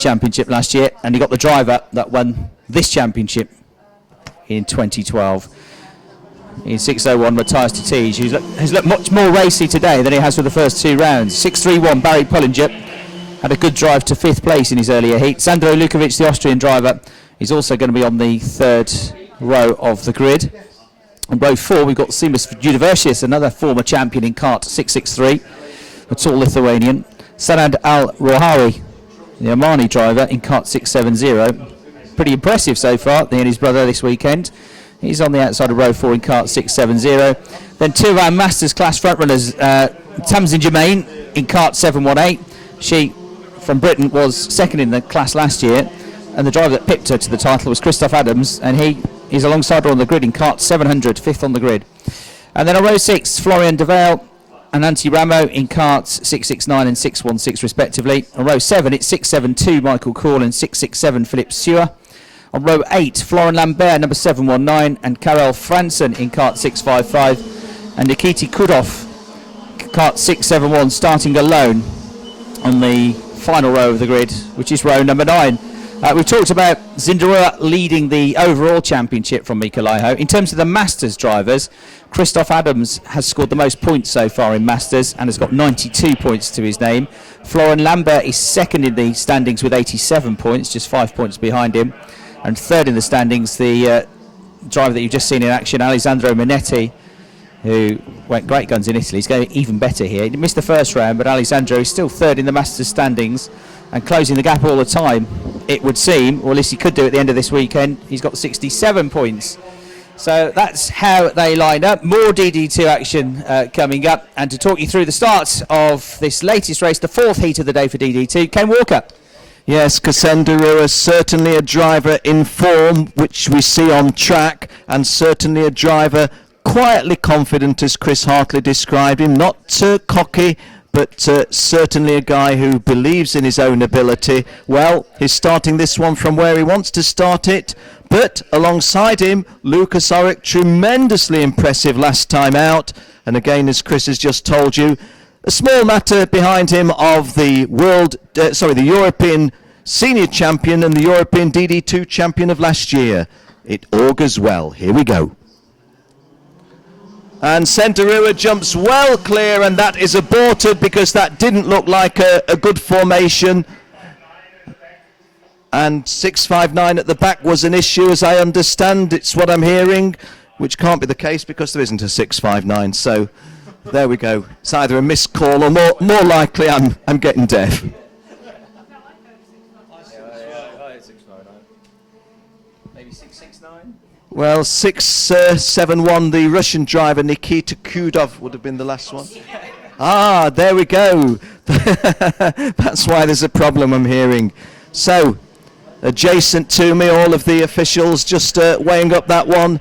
championship last year, and he got the driver that won this championship in 2012. In 6:01 retires to Tige, who has looked much more racy today than he has for the first two rounds. 6:31 Barry Pullinger had a good drive to 5th place in his earlier heat. Sandro Lukovic, the Austrian driver, is also going to be on the 3rd row of the grid. On row 4 we've got Simas Judavicius, another former champion in kart 663, a tall Lithuanian. Sanad Al-Rohawi, the Omani driver in kart 670. Pretty impressive so far, he and his brother this weekend. He's on the outside of row 4 in kart 670. Then two of our Masters class frontrunners, Tamsin Germain in kart 718. She, from Britain, was second in the class last year, and the driver that pipped her to the title was Christoph Adams, and he is alongside her on the grid in kart 700, 5th on the grid. And then on row 6, Florian De Vale and Antti Ramo in karts 669 and 616 respectively. On row 7, it's 672 Michael Call and 667 Philip Sewer. On row 8, Florian Lambert, number 719, and Karel Fransen in kart 655, and Nikita Kudov, kart 671, starting alone on the final row of the grid, which is row number 9. We've talked about Zinderua leading the overall championship from Mikolaiho. In terms of the Masters drivers, Christoph Adams has scored the most points so far in Masters and has got 92 points to his name. Florian Lambert is second in the standings with 87 points, just 5 points behind him. And third in the standings, the driver that you've just seen in action, Alessandro Minetti, who went great guns in Italy. He's going even better here. He missed the first round, but Alessandro is still third in the Masters standings and closing the gap all the time, it would seem, or at least he could do at the end of this weekend. He's got 67 points. So that's how they line up. More DD2 action coming up. And to talk you through the start of this latest race, the 4th heat of the day for DD2, Ken Walker. Yes, Zinderua is certainly a driver in form, which we see on track, and certainly a driver quietly confident, as Chris Hartley described him. Not cocky, but certainly a guy who believes in his own ability. Well, he's starting this one from where he wants to start it, but alongside him, Lucas Oric, tremendously impressive last time out. And again, as Chris has just told you, a small matter behind him of the the European senior champion and the European DD2 champion of last year. It augurs well. Here we go. And Zinderua jumps well clear, and that is aborted because that didn't look like a good formation. And 659 at the back was an issue, as I understand. It's what I'm hearing, which can't be the case because there isn't a 659. So there we go. It's either a missed call or more likely I'm getting deaf. Maybe 669? Well, 671, the Russian driver Nikita Kudov would have been the last one. Ah, there we go. That's why there's a problem, I'm hearing. So, adjacent to me, all of the officials just weighing up that one.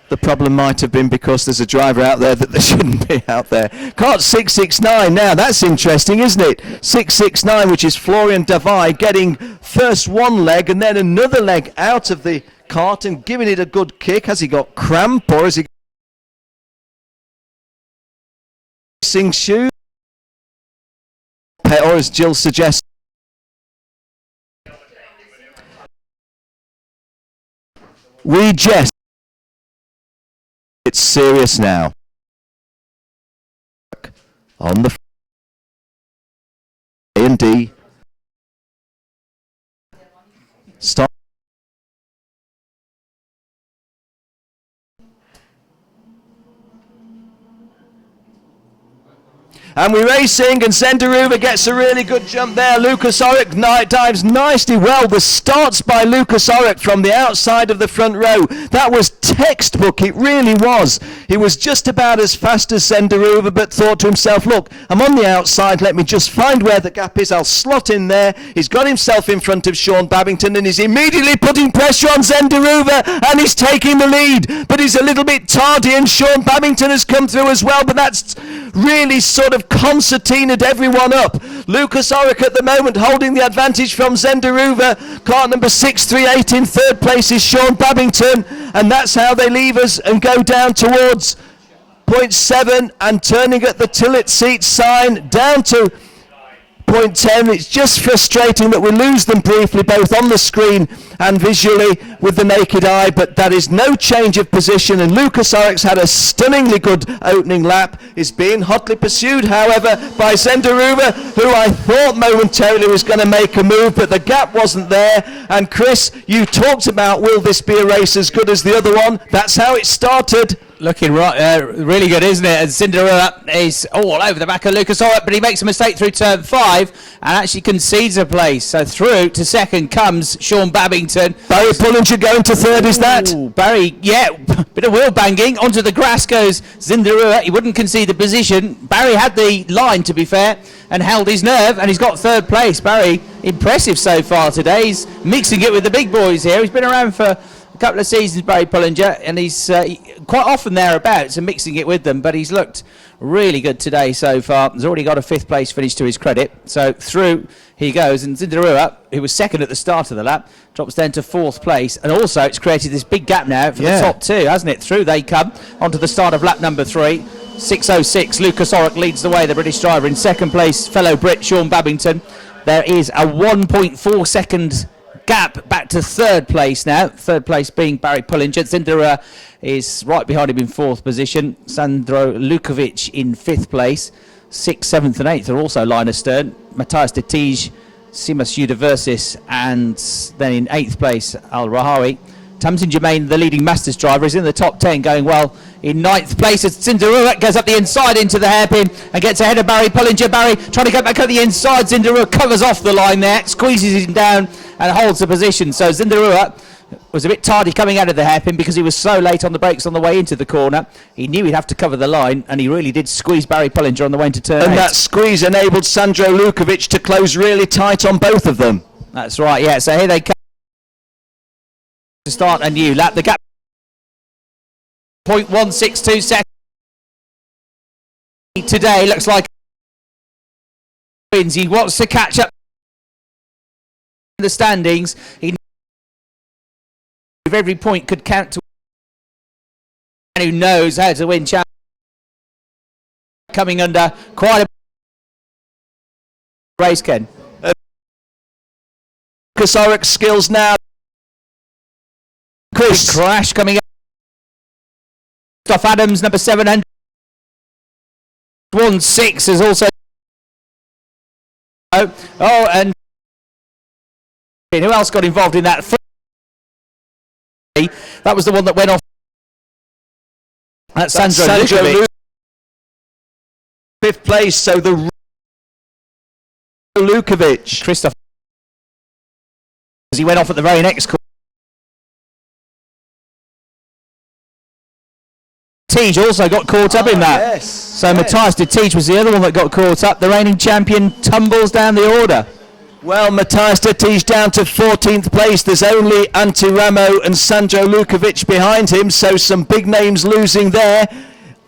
The problem might have been because there's a driver out there that there shouldn't be out there. Kart 669 now, that's interesting, isn't it? 669, which is Florian Davai getting first one leg and then another leg out of the kart and giving it a good kick. Has he got cramp or has he got racing shoes? Or as Jill suggests, we jest. It's serious now. On the A and D. Stop. And we're racing, and Zinderua gets a really good jump there. Lucas Oric dives nicely well. The starts by Lucas Oric from the outside of the front row. That was textbook, it really was. He was just about as fast as Zinderua, but thought to himself, look, I'm on the outside, let me just find where the gap is, I'll slot in there. He's got himself in front of Sean Babington, and he's immediately putting pressure on Zinderua, and he's taking the lead. But he's a little bit tardy, and Sean Babington has come through as well, but that's really sort of concertinaed everyone up. Lucas Oric at the moment holding the advantage from Zinderua. Kart number 638 in third place is Sean Babington, and that's how they leave us and go down towards point 7 and turning at the Tillet seat sign down to 8.10. It's just frustrating that we lose them briefly, both on the screen and visually with the naked eye, but that is no change of position, and Lucas Oryx had a stunningly good opening lap. Is being hotly pursued, however, by Zenderuva, who I thought momentarily was going to make a move, but the gap wasn't there. And Chris, you talked about, will this be a race as good as the other one? That's how it started. Looking really good, isn't it? And Cinderella is all over the back of Lucas Oryx, but he makes a mistake through turn 5 and actually concedes a place. So through to second comes Sean Babington. Barry Pullinger going to third, is that? Ooh, Barry, yeah, bit of wheel banging. Onto the grass goes Zinderua. He wouldn't concede the position. Barry had the line, to be fair, and held his nerve, and he's got third place. Barry, impressive so far today. He's mixing it with the big boys here. He's been around for a couple of seasons, Barry Pullinger, and he's quite often thereabouts and mixing it with them, but he's looked really good today so far. He's already got a 5th place finish to his credit, so through he goes, and Zinderua, who was second at the start of the lap, drops down to 4th place, and also it's created this big gap now for the top 2, hasn't it? Through they come onto the start of lap number 3. 6:06, Lucas Oryx leads the way, the British driver. In second place, fellow Brit Sean Babington. There is a 1.4 second gap back to third place now. Third place being Barry Pullinger. Zinderua is right behind him in 4th position. Sandro Lukovic in 5th place. 6th, 7th and 8th are also line astern. Matthias de Tige, Simas Udiversis, and then in 8th place Al Rahawi. Tamsin Germain, the leading Masters driver, is in the top 10, going well in 9th place as Zinderua goes up the inside into the hairpin and gets ahead of Barry Pullinger. Barry trying to get back up the inside. Zinderua covers off the line there, squeezes him down and holds the position. So Zinderua was a bit tardy coming out of the hairpin because he was so late on the brakes on the way into the corner. He knew he'd have to cover the line, and he really did squeeze Barry Pullinger on the way into turn 8. And that squeeze enabled Sandro Lukovic to close really tight on both of them. That's right, yeah. So here they come to start a new lap. The gap 0.162 seconds today. Looks like he wants to catch up in the standings. He, if every point could count to, and who knows how to win champions, coming under quite a race, Ken. Lucas Oryx skills now. Chris crash coming up. Christoph Adams, number 700. 1-6 is also. Oh, and who else got involved in that? That was the one that went off. That's Sandro Lukovic. 5th place, so the Lukovic. Christoph, as he went off at the very next corner. Tige also got caught up in that. Yes, so Matthias de Tige was the other one that got caught up. The reigning champion tumbles down the order. Well, Matthias de Tige down to 14th place. There's only Antti Ramo and Sandro Lukovic behind him, so some big names losing there.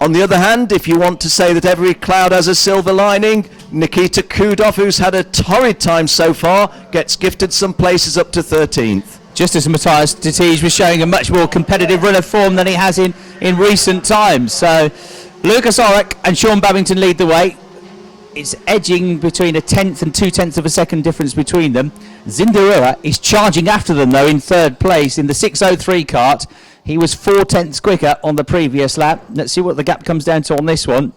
On the other hand, if you want to say that every cloud has a silver lining, Nikita Kudov, who's had a torrid time so far, gets gifted some places up to 13th. Just as Matthias de Tige was showing a much more competitive run of form than he has in recent times. So Lucas Oryx and Sean Babington lead the way. It's edging between a 10th and 2/10 of a second difference between them. Zinderua is charging after them though in 3rd place in the 6:03 kart. He was 4/10 quicker on the previous lap. Let's see what the gap comes down to on this one.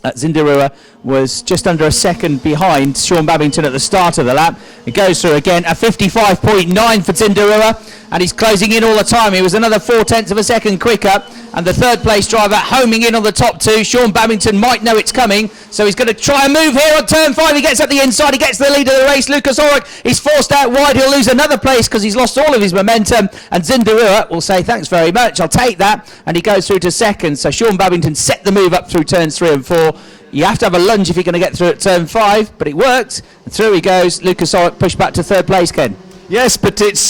Zinderua was just under a second behind Sean Babington at the start of the lap. It goes through again, a 55.9 for Zinderua, and he's closing in all the time. He was another 4/10 of a second quicker, and the 3rd place driver homing in on the top 2. Sean Babington might know it's coming, so he's going to try and move here on turn 5. He gets up the inside, he gets the lead of the race. Lucas Oryx is forced out wide. He'll lose another place because he's lost all of his momentum, and Zinderua will say thanks very much, I'll take that, and he goes through to second. So Sean Babington set the move up through turns 3 and 4. You have to have a lunge if you're going to get through at turn 5, but it worked, and through he goes. Lucas Oryx pushed back to 3rd place, Ken. Yes, but it's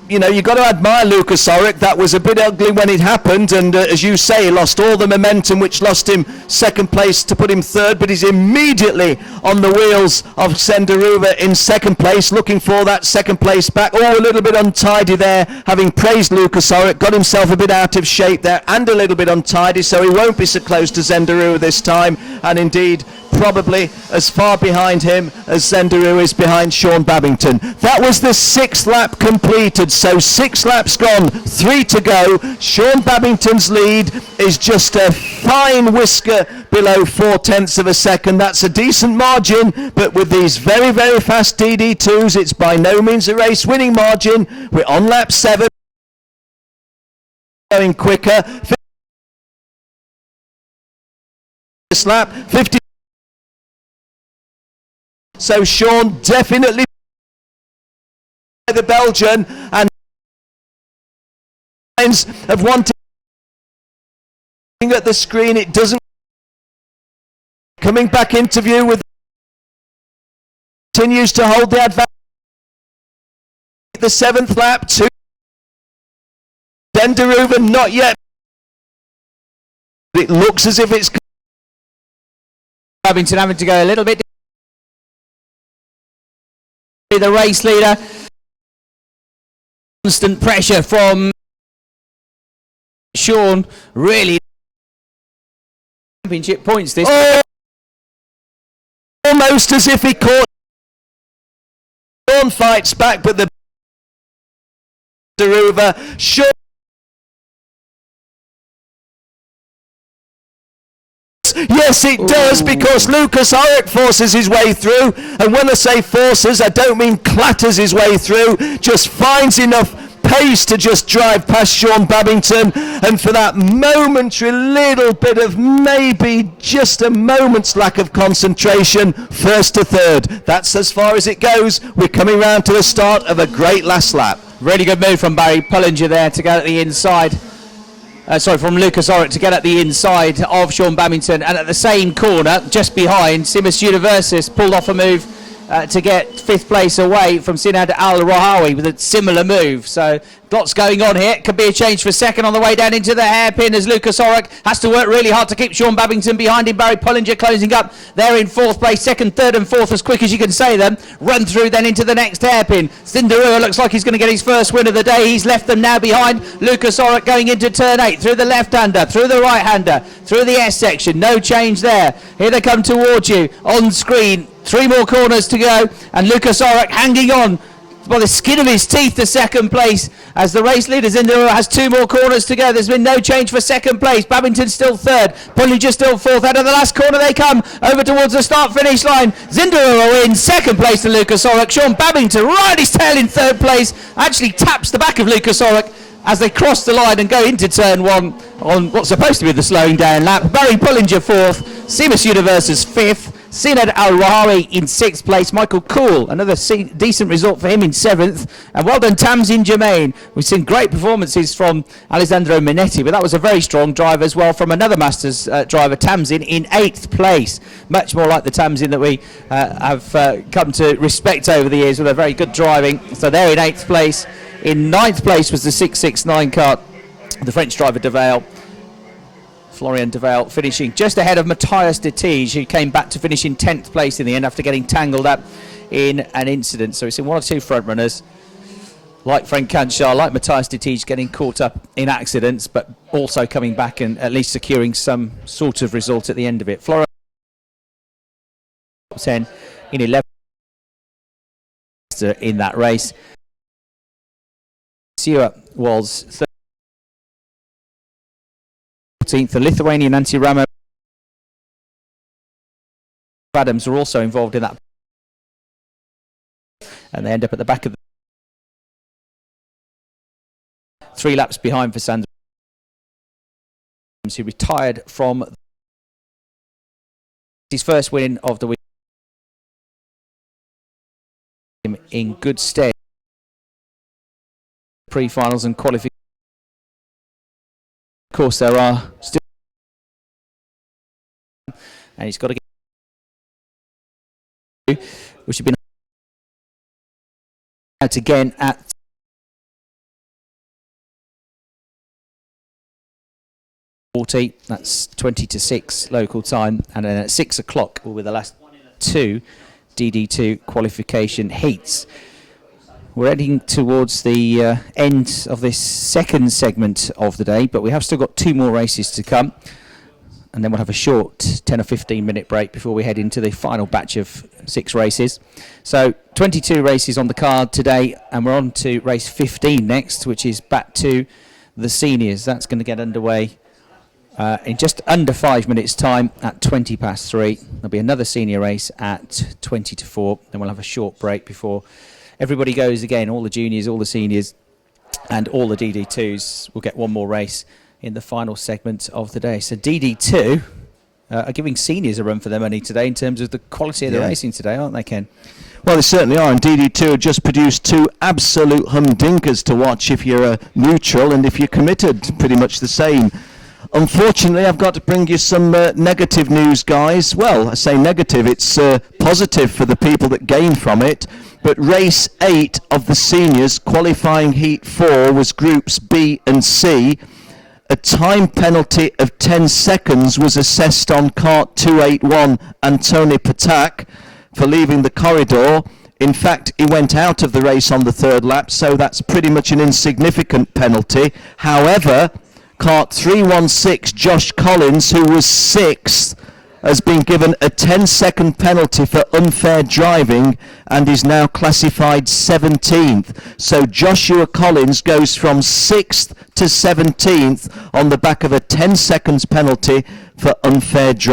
you've got to admire Lucas Oryx. That was a bit ugly when it happened, and as you say, he lost all the momentum, which lost him 2nd place to put him 3rd, but he's immediately on the wheels of Zenderuva in 2nd place, looking for that 2nd place back. Oh, a little bit untidy there, having praised Lucas Oryx, got himself a bit out of shape there, and a little bit untidy, so he won't be so close to Zenderuva this time, and indeed probably as far behind him as Zenderu is behind Sean Babington. That was the 6th lap completed, so 6 laps gone, 3 to go. Sean Babington's lead is just a fine whisker below 0.4 of a second. That's a decent margin, but with these very, very fast DD2s, it's by no means a race winning margin. We're on lap 7, going quicker. This lap, 50. So Sean definitely the Belgian, and of wanting at the screen, it doesn't. Coming back into view with continues to hold the advantage. The 7th lap, 2. Denderuva not yet. It looks as if it's Babington having to go a little bit. The race leader. Constant pressure from Sean. Really. Championship points this. Oh, almost as if he caught. Sean fights back, but the Deruva. Sean. Yes, it does, because Lucas Horrock forces his way through, and when I say forces, I don't mean clatters his way through, just finds enough pace to just drive past Sean Babington, and for that momentary little bit of maybe just a moment's lack of concentration, 1st to 3rd. That's as far as it goes. We're coming round to the start of a great last lap. Really good move from Barry Pullinger there to go at the inside. From Lucas Horrock to get at the inside of Sean Babington, and at the same corner, just behind, Simus Universis pulled off a move to get 5th place away from Sinad Al Rahawi with a similar move. So lots going on here. Could be a change for 2nd on the way down into the hairpin as Lucas Horrock has to work really hard to keep Sean Babington behind him. Barry Pullinger closing up there in 4th place. 2nd, 3rd and 4th as quick as you can say them. Run through then into the next hairpin. Zinderua looks like he's going to get his first win of the day. He's left them now behind. Lucas Horrock going into turn 8 through the left-hander, through the right-hander, through the S section. No change there. Here they come towards you on screen. 3 more corners to go, and Lucas Horrock hanging on by the skin of his teeth to 2nd place as the race leader Zinderua has 2 more corners to go. There's been no change for 2nd place. Babington still 3rd, Pullinger still 4th. Out of the last corner they come over towards the start finish line. Zinderua wins 2nd place to Lucas Horrock. Sean Babington right his tail in 3rd place, actually taps the back of Lucas Horrock as they cross the line and go into turn 1 on what's supposed to be the slowing down lap. Barry Pullinger 4th, Simus Universis 5th, Sinad Al Rahawi in 6th place. Michael Cool, another decent result for him in 7th. And well done Tamzin Germain. We've seen great performances from Alessandro Minetti, but that was a very strong drive as well from another Masters driver, Tamzin, in 8th place. Much more like the Tamzin that we have come to respect over the years with a very good driving. So they're in 8th place. In 9th place was the 669 car, the French driver Devale. Florian Devale finishing just ahead of Matthias de Tige, who came back to finish in 10th place in the end after getting tangled up in an incident. So we've seen 1 or 2 front runners, like Frank Canchar, like Matthias de Tige, getting caught up in accidents, but also coming back and at least securing some sort of result at the end of it. Florian 10 in 11th in that race. Stewart was 14th. The Lithuanian Antti Ramo Adams were also involved in that, and they end up at the back of the 3 laps behind for Sanders, who retired from his first win of the week in good stead. Pre-finals and qualification. Of course, there are still, and he's got to get, which have been out again at that's 20 to 6 local time, and then at 6 o'clock will be the last 2 DD2 qualification heats. We're heading towards the end of this second segment of the day, but we have still got 2 more races to come. and then we'll have a short 10 or 15 minute break before we head into the final batch of 6 races. So 22 races on the card today, and we're on to race 15 next, which is back to the seniors. That's going to get underway in just under 5 minutes time at 20 past 3. There'll be another senior race at 20 to 4. Then we'll have a short break before everybody goes again. All the juniors, all the seniors and all the DD2s will get one more race in the final segment of the day. So DD2 are giving seniors a run for their money today in terms of the quality of the racing today, aren't they, Ken? Well, they certainly are, and DD2 have just produced 2 absolute humdinkers to watch if you're a neutral, and if you're committed, pretty much the same. Unfortunately, I've got to bring you some negative news, guys. Well, I say negative, it's positive for the people that gain from it. But race 8 of the seniors, qualifying heat 4, was groups B and C. A time penalty of 10 seconds was assessed on kart 281 Antony Patak for leaving the corridor. In fact, he went out of the race on the 3rd lap, so that's pretty much an insignificant penalty. However, kart 316 Josh Collins, who was 6th, has been given a 10-second penalty for unfair driving and is now classified 17th. So Joshua Collins goes from 6th to 17th on the back of a 10 seconds penalty for unfair driving.